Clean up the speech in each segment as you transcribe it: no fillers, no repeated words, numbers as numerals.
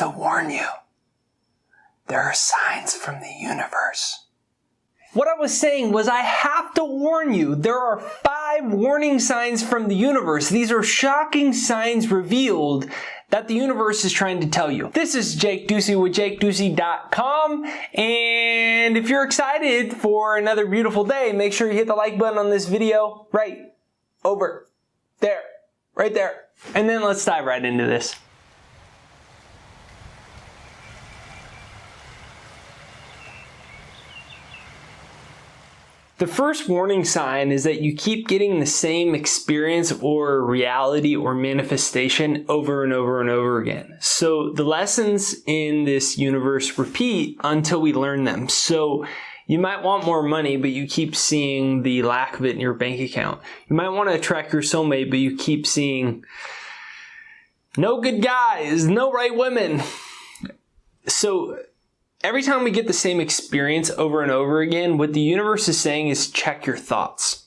to warn you. There are signs from the universe. What I was saying was I have to warn you. There are 5 warning signs from the universe. These are shocking signs revealed that the universe is trying to tell you. This is Jake Ducey with JakeDucey.com. And if you're excited for another beautiful day, make sure you hit the like button on this video right over there, right there. And then let's dive right into this. The first warning sign is that you keep getting the same experience or reality or manifestation over and over and over again. So the lessons in this universe repeat until we learn them. So you might want more money, but you keep seeing the lack of it in your bank account. You might want to attract your soulmate, but you keep seeing no good guys, no right women. So every time we get the same experience over and over again, what the universe is saying is check your thoughts.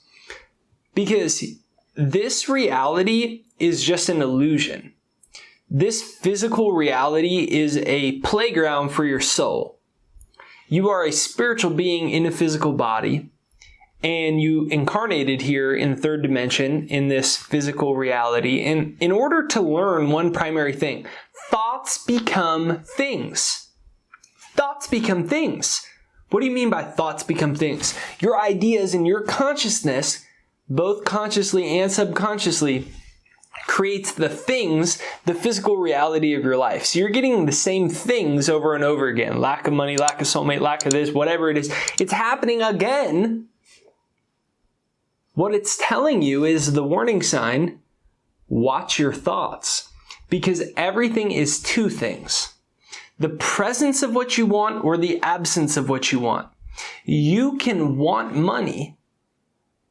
Because this reality is just an illusion. This physical reality is a playground for your soul. You are a spiritual being in a physical body, and you incarnated here in the 3rd dimension in this physical reality. And in order to learn one primary thing, thoughts become things. Thoughts become things. What do you mean by thoughts become things? Your ideas and your consciousness, both consciously and subconsciously, creates the things, the physical reality of your life. So you're getting the same things over and over again. Lack of money, lack of soulmate, lack of this, whatever it is. It's happening again. What it's telling you is the warning sign, watch your thoughts. Because everything is 2 things. The presence of what you want or the absence of what you want. You can want money,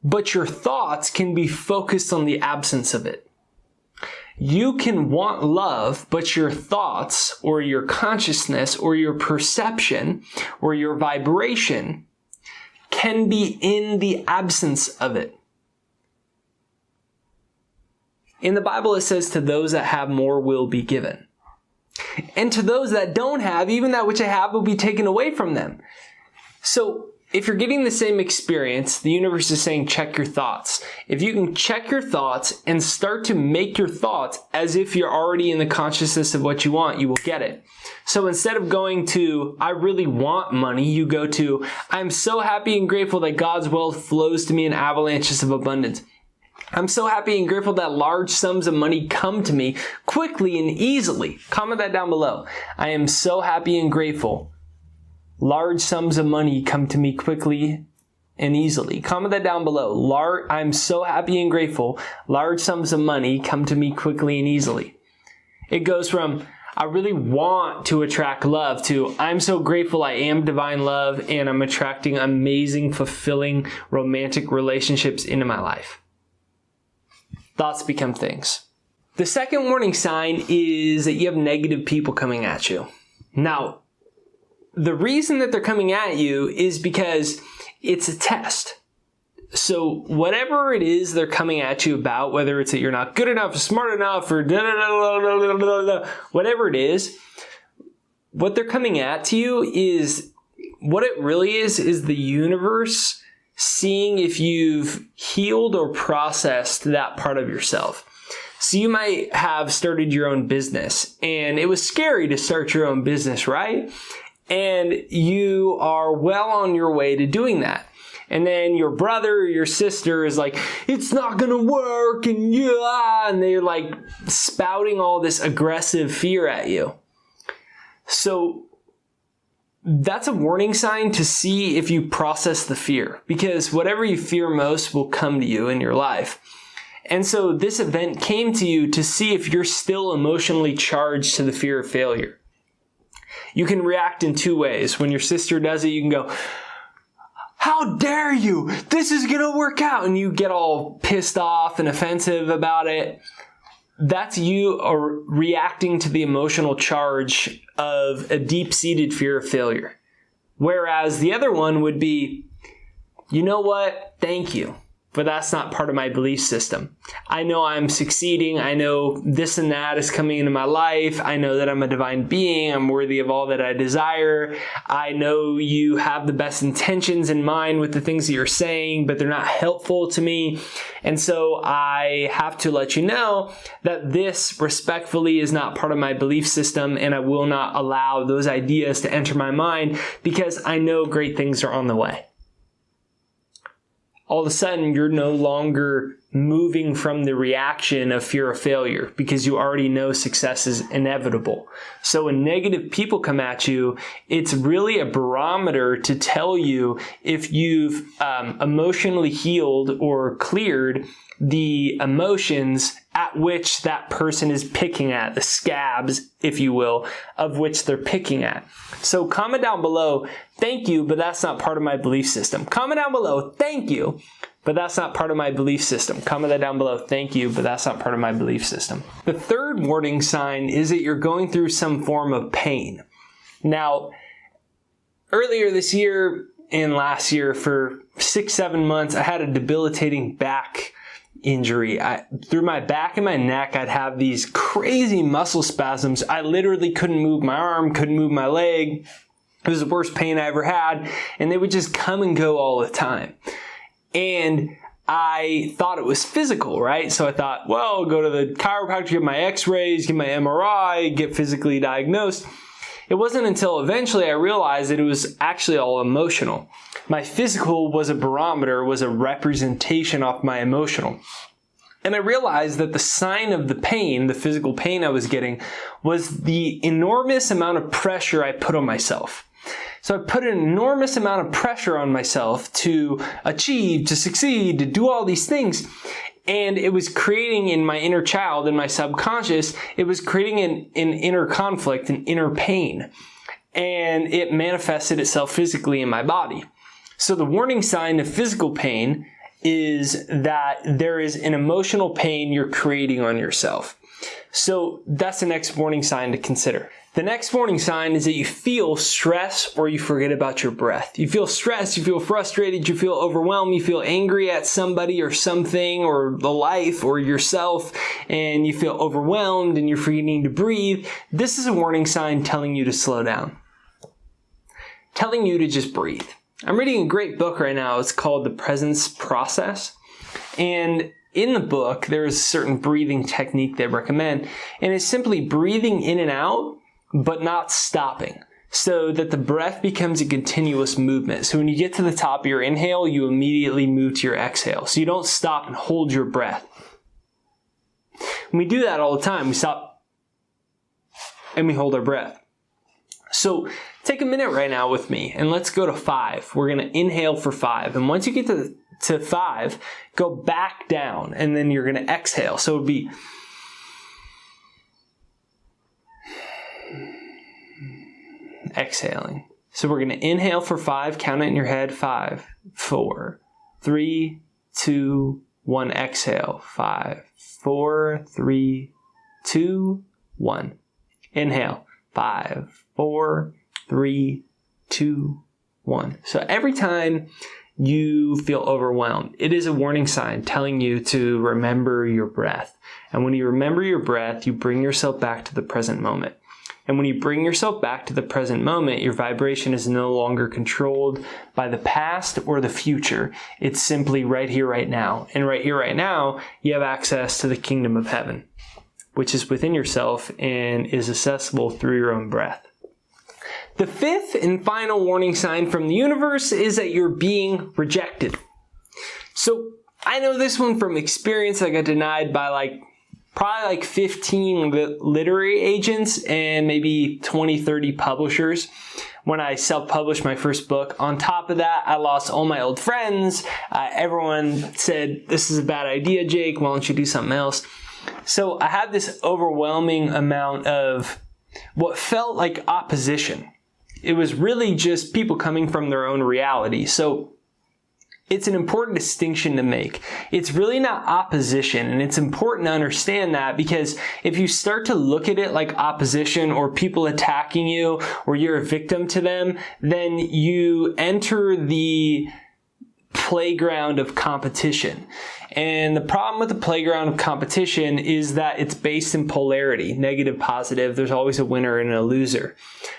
but your thoughts can be focused on the absence of it. You can want love, but your thoughts or your consciousness or your perception or your vibration can be in the absence of it. In the Bible, it says, to those that have more will be given. And to those that don't have, even that which they have will be taken away from them. So if you're getting the same experience, the universe is saying check your thoughts. If you can check your thoughts and start to make your thoughts as if you're already in the consciousness of what you want, you will get it. So instead of going to, I really want money, you go to, I'm so happy and grateful that God's wealth flows to me in avalanches of abundance. I'm so happy and grateful that large sums of money come to me quickly and easily. Comment that down below. I am so happy and grateful. Large sums of money come to me quickly and easily. Comment that down below. I'm so happy and grateful. Large sums of money come to me quickly and easily. It goes from, I really want to attract love to, I'm so grateful I am divine love and I'm attracting amazing, fulfilling, romantic relationships into my life. Thoughts become things. The second warning sign is that you have negative people coming at you. Now, the reason that they're coming at you is because it's a test. So whatever it is they're coming at you about, whether it's that you're not good enough, smart enough, or whatever it is, what they're coming at to you is, what it really is the universe seeing if you've healed or processed that part of yourself. So you might have started your own business, and it was scary to start your own business, right? And you are well on your way to doing that. And then your brother or your sister is like, it's not gonna work, and they're like spouting all this aggressive fear at you. So that's a warning sign to see if you process the fear, because whatever you fear most will come to you in your life. And so this event came to you to see if you're still emotionally charged to the fear of failure. You can react in 2 ways. When your sister does it, you can go, how dare you? This is going to work out. And you get all pissed off and offensive about it. That's you reacting to the emotional charge of a deep-seated fear of failure. Whereas the other one would be, you know what? Thank you. but that's not part of my belief system. I know I'm succeeding. I know this and that is coming into my life. I know that I'm a divine being. I'm worthy of all that I desire. I know you have the best intentions in mind with the things that you're saying, but they're not helpful to me. And so I have to let you know that this respectfully is not part of my belief system, and I will not allow those ideas to enter my mind because I know great things are on the way. All of a sudden, you're no longer moving from the reaction of fear of failure because you already know success is inevitable. So when negative people come at you, it's really a barometer to tell you if you've emotionally healed or cleared the emotions at which that person is picking at, the scabs, if you will, of which they're picking at. So comment down below, thank you, but that's not part of my belief system. Comment down below, thank you, but that's not part of my belief system. Comment that down below, thank you, but that's not part of my belief system. The third warning sign is that you're going through some form of pain. Now, earlier this year and last year, for 6-7 months, I had a debilitating back injury. Through my back and my neck, I'd have these crazy muscle spasms. I literally couldn't move my arm, couldn't move my leg. It was the worst pain I ever had, and they would just come and go all the time. And I thought it was physical, right? So I thought, well, I'll go to the chiropractor, get my x-rays, get my MRI, get physically diagnosed. It wasn't until eventually I realized that it was actually all emotional. My physical was a barometer, was a representation of my emotional. And I realized that the sign of the pain, the physical pain I was getting, was the enormous amount of pressure I put on myself. So I put an enormous amount of pressure on myself to achieve, to succeed, to do all these things. And it was creating in my inner child, in my subconscious, it was creating an inner conflict, an inner pain. And it manifested itself physically in my body. So the warning sign of physical pain is that there is an emotional pain you're creating on yourself. So that's the next warning sign to consider. The next warning sign is that you feel stress or you forget about your breath. You feel stressed, you feel frustrated, you feel overwhelmed, you feel angry at somebody or something or the life or yourself, and you feel overwhelmed and you're forgetting to breathe. This is a warning sign telling you to slow down. Telling you to just breathe. I'm reading a great book right now. It's called The Presence Process. And in the book, there is a certain breathing technique they recommend. And it's simply breathing in and out, but not stopping, so that the breath becomes a continuous movement. So when you get to the top of your inhale, you immediately move to your exhale. So you don't stop and hold your breath. When we do that all the time, we stop and we hold our breath. So take a minute right now with me and let's go to 5. We're going to inhale for 5. And once you get to 5, go back down and then you're going to exhale. So it would be exhaling. So we're going to inhale for 5, count it in your head, 5, 4, 3, 2, 1, exhale, 5, 4, 3, 2, 1. Inhale, 5, 4, 3, 2, 1. So every time you feel overwhelmed, it is a warning sign telling you to remember your breath. And when you remember your breath, you bring yourself back to the present moment. And when you bring yourself back to the present moment, your vibration is no longer controlled by the past or the future. It's simply right here, right now. And right here, right now, you have access to the kingdom of heaven, which is within yourself and is accessible through your own breath. The fifth and final warning sign from the universe is that you're being rejected. So I know this one from experience. I got denied by probably 15 literary agents and maybe 20, 30 publishers when I self-published my first book. On top of that, I lost all my old friends. Everyone said, this is a bad idea, Jake. Why don't you do something else? So I had this overwhelming amount of what felt like opposition. It was really just people coming from their own reality. So it's an important distinction to make. It's really not opposition, and it's important to understand that, because if you start to look at it like opposition or people attacking you or you're a victim to them, then you enter the playground of competition. And the problem with the playground of competition is that it's based in polarity, negative, positive. There's always a winner and a loser.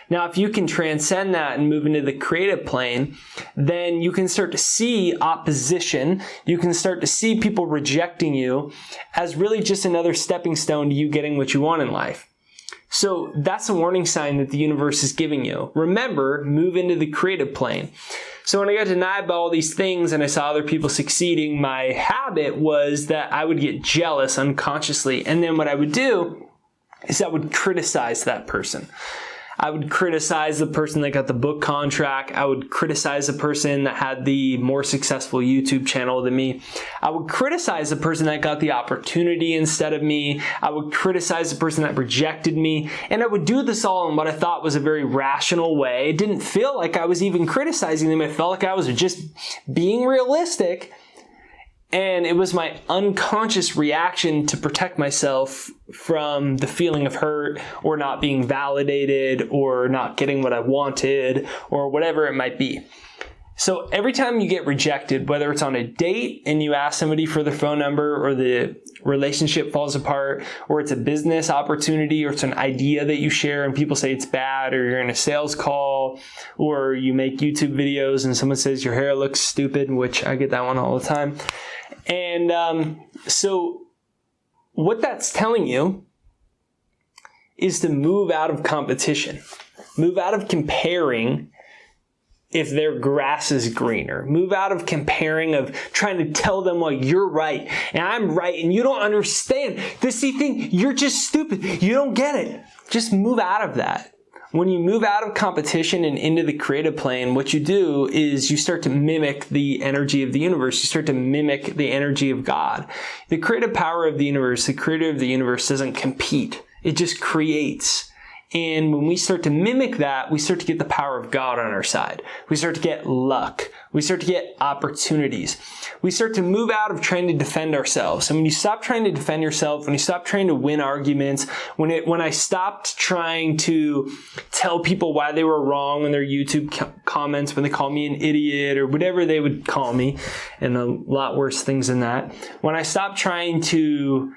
Now, if you can transcend that and move into the creative plane, then you can start to see opposition. You can start to see people rejecting you as really just another stepping stone to you getting what you want in life. So that's a warning sign that the universe is giving you. Remember, move into the creative plane. So when I got denied by all these things and I saw other people succeeding, my habit was that I would get jealous unconsciously. And then what I would do is I would criticize that person. I would criticize the person that got the book contract. I would criticize the person that had the more successful YouTube channel than me. I would criticize the person that got the opportunity instead of me. I would criticize the person that rejected me. And I would do this all in what I thought was a very rational way. It didn't feel like I was even criticizing them. It felt like I was just being realistic. And it was my unconscious reaction to protect myself from the feeling of hurt or not being validated or not getting what I wanted or whatever it might be. So every time you get rejected, whether it's on a date and you ask somebody for their phone number or the relationship falls apart, or it's a business opportunity or it's an idea that you share and people say it's bad, or you're in a sales call, or you make YouTube videos and someone says your hair looks stupid, which I get that one all the time. And so what that's telling you is to move out of competition, move out of comparing if their grass is greener, move out of comparing, of trying to tell them, well, you're right and I'm right and you don't understand this thing, you're just stupid, you don't get it. Just move out of that. When you move out of competition and into the creative plane, what you do is you start to mimic the energy of the universe. You start to mimic the energy of God. The creative power of the universe, the creator of the universe doesn't compete. It just creates. And when we start to mimic that, we start to get the power of God on our side. We start to get luck. We start to get opportunities. We start to move out of trying to defend ourselves. And when you stop trying to defend yourself, when you stop trying to win arguments, when I stopped trying to tell people why they were wrong in their YouTube comments, when they call me an idiot or whatever they would call me, and a lot worse things than that. When I stopped trying to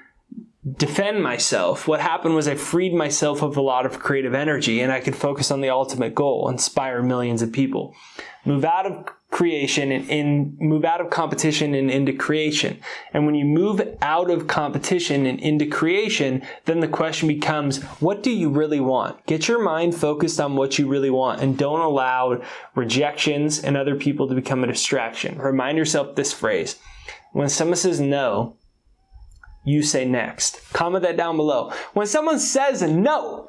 defend myself, what happened was I freed myself of a lot of creative energy and I could focus on the ultimate goal, inspire millions of people. Move out of creation and move out of competition and into creation. And when you move out of competition and into creation, then the question becomes, what do you really want? Get your mind focused on what you really want and don't allow rejections and other people to become a distraction. Remind yourself this phrase. When someone says no, you say next. Comment that down below. When someone says no,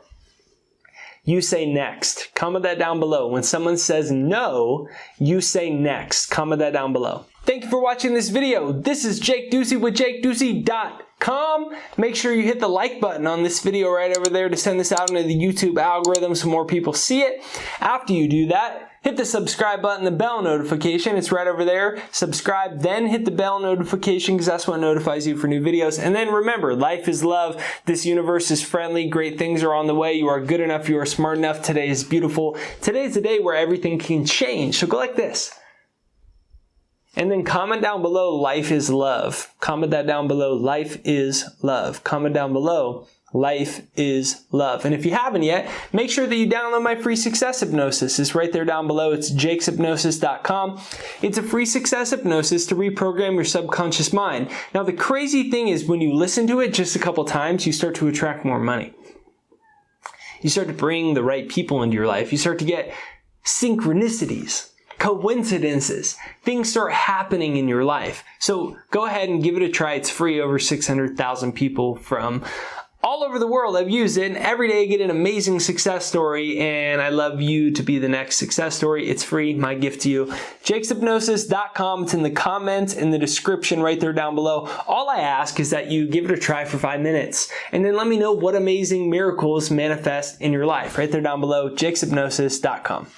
you say next. Comment that down below. When someone says no, you say next. Comment that down below. Thank you for watching this video. This is Jake Ducey with JakeDucey.com. Make sure you hit the like button on this video right over there to send this out into the YouTube algorithm so more people see it. After you do that, hit the subscribe button, the bell notification. It's right over there. Subscribe, then hit the bell notification because that's what notifies you for new videos. And then remember, life is love. This universe is friendly. Great things are on the way. You are good enough. You are smart enough. Today is beautiful. Today is the day where everything can change. So go like this. And then comment down below, life is love. Comment that down below, life is love. Comment down below, life is love. And if you haven't yet, make sure that you download my free success hypnosis. It's right there down below. It's jakeshypnosis.com. It's a free success hypnosis to reprogram your subconscious mind. Now, the crazy thing is when you listen to it just a couple times, you start to attract more money. You start to bring the right people into your life. You start to get synchronicities, coincidences. Things start happening in your life. So go ahead and give it a try. It's free. Over 600,000 people from all over the world have used it, and every day I get an amazing success story, and I love you to be the next success story. It's free, my gift to you. jakeshypnosis.com. It's in the comments, in the description right there down below. All I ask is that you give it a try for 5 minutes, and then let me know what amazing miracles manifest in your life. Right there down below, jakeshypnosis.com.